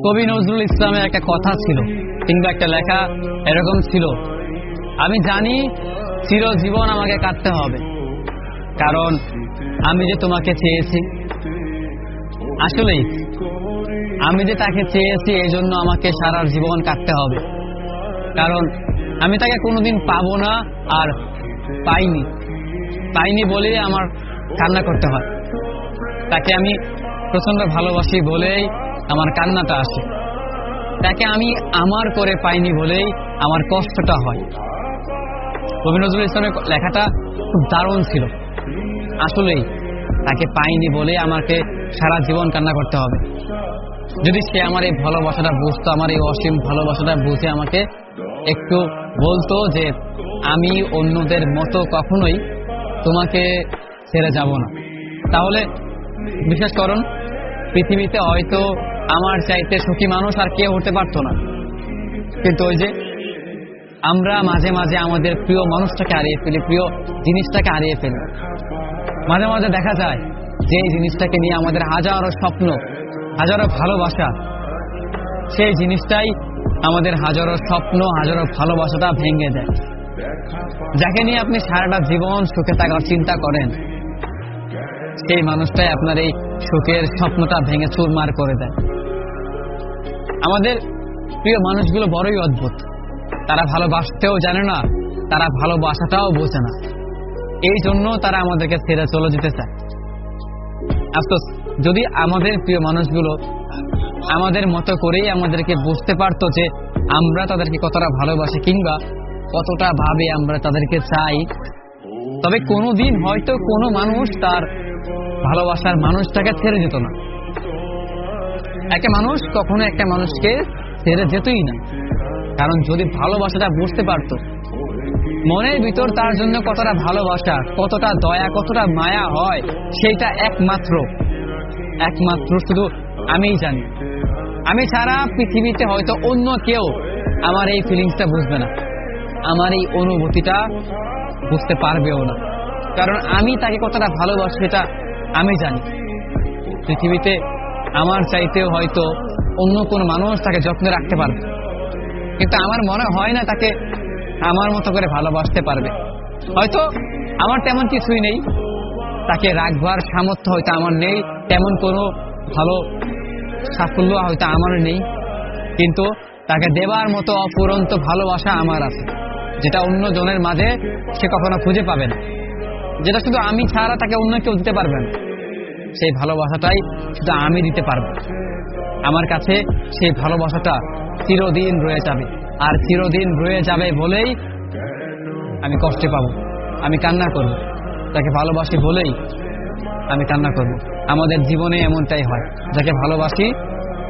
কবি নজরুল ইসলামের একটা কথা ছিল কিংবা একটা লেখা এরকম ছিল, আমি জানি চিরজীবন আমাকে কাটতে হবে, কারণ আমি যে তোমাকে চেয়েছি। আসলেই আমি যে তাকে চেয়েছি এই জন্য আমাকে সারা জীবন কাটতে হবে, কারণ আমি তাকে কোনোদিন পাবো না, আর পাইনি বলেই আমার কান্না করতে হয়। তাকে আমি প্রচন্ড ভালোবাসি বলেই আমার কান্নাটা আসে, তাকে আমি আমার করে পাইনি বলেই আমার কষ্টটা হয়। কবি নজরুল ইসলামের লেখাটা খুব দারুণ ছিল। আসলেই তাকে পাইনি বলে আমাকে সারা জীবন কান্না করতে হবে। যদি সে আমার এই ভালোবাসাটা বুঝতো, আমার এই অসীম ভালোবাসাটা বুঝে আমাকে একটু বলতো যে আমি অন্যদের মতো কখনোই তোমাকে ছেড়ে যাব না, তাহলে বিশ্বাস করুন পৃথিবীতে হয়তো আমার চাইতে সুখী মানুষ আর কেউ হতে পারতো না। কিন্তু ওই যে আমরা মাঝে মাঝে আমাদের প্রিয় মানুষটাকে হারিয়ে ফেলি, প্রিয় জিনিসটাকে হারিয়ে ফেলি। মাঝে মাঝে দেখা যায় যে এই জিনিসটাকে নিয়ে আমাদের হাজারো স্বপ্ন, হাজারো ভালোবাসা, সেই জিনিসটাই আমাদের হাজারো স্বপ্ন, হাজারো ভালোবাসাটা ভেঙে দেয়। যাকে নিয়ে আপনি সারাটা জীবন সুখে থাকার চিন্তা করেন, সেই মানুষটাই আপনার এই সুখের স্বপ্নটা ভেঙে চুরমার করে দেয়। আমাদের প্রিয় মানুষগুলো বড়ই অদ্ভুত, তারা ভালোবাসতেও জানে না, তারা ভালোবাসাটাও বোঝে না, এই জন্য তারা আমাদেরকে ছেড়ে চলে যেতে চায়। আফসোস, যদি আমাদের প্রিয় মানুষগুলো আমাদের মতো করেই আমাদেরকে বুঝতে পারতো যে আমরা তাদেরকে কতটা ভালোবাসি কিংবা কতটা ভাবে আমরা তাদেরকে চাই, তবে কোনোদিন হয়তো কোনো মানুষ তার ভালোবাসার মানুষটাকে ছেড়ে যেত না। একটা মানুষ কখনো একটা মানুষকে ছেড়ে যেতই না, কারণ যদি ভালোবাসাটা বুঝতে পারতো, মনের ভিতর তার জন্য কতটা ভালোবাসা, কতটা দয়া, কতটা মায়া হয়, সেইটা একমাত্র শুধু আমিই জানি। আমি ছাড়া পৃথিবীতে হয়তো অন্য কেউ আমার এই ফিলিংসটা বুঝবে না, আমার এই অনুভূতিটা বুঝতে পারবেও না, কারণ আমি তাকে কতটা ভালোবাসি সেটা আমি জানি। পৃথিবীতে আমার চাইতেও হয়তো অন্য কোনো মানুষ তাকে যত্নে রাখতে পারবে, কিন্তু আমার মনে হয় না তাকে আমার মতো করে ভালোবাসতে পারবে। হয়তো আমার তেমন কিছুই নেই, তাকে রাখবার সামর্থ্য হয়তো আমার নেই, তেমন কোনো ভালো সাফল্য হয়তো আমার নেই, কিন্তু তাকে দেবার মতো অফুরন্ত ভালোবাসা আমার আছে, যেটা অন্য জনের মাঝে সে কখনো খুঁজে পাবে না, যেটা শুধু আমি ছাড়া তাকে অন্য কেউ দিতে পারবে না। সেই ভালোবাসাটাই শুধু আমি দিতে পারবো। আমার কাছে সেই ভালোবাসাটা চিরদিন রয়ে যাবে, আর চিরদিন রয়ে যাবে বলেই আমি কষ্টে পাবো, আমি কান্না করব, তাকে ভালোবাসি বলেই আমি কান্না করব। আমাদের জীবনে এমনটাই হয়, যাকে ভালোবাসি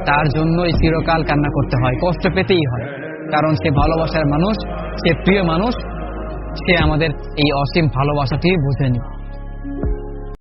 তার জন্যই চিরকাল কান্না করতে হয়, কষ্ট পেতেই হয়, কারণ সে ভালোবাসার মানুষ, সে প্রিয় মানুষ, সে আমাদের এই অসীম ভালোবাসাটি বুঝেনি।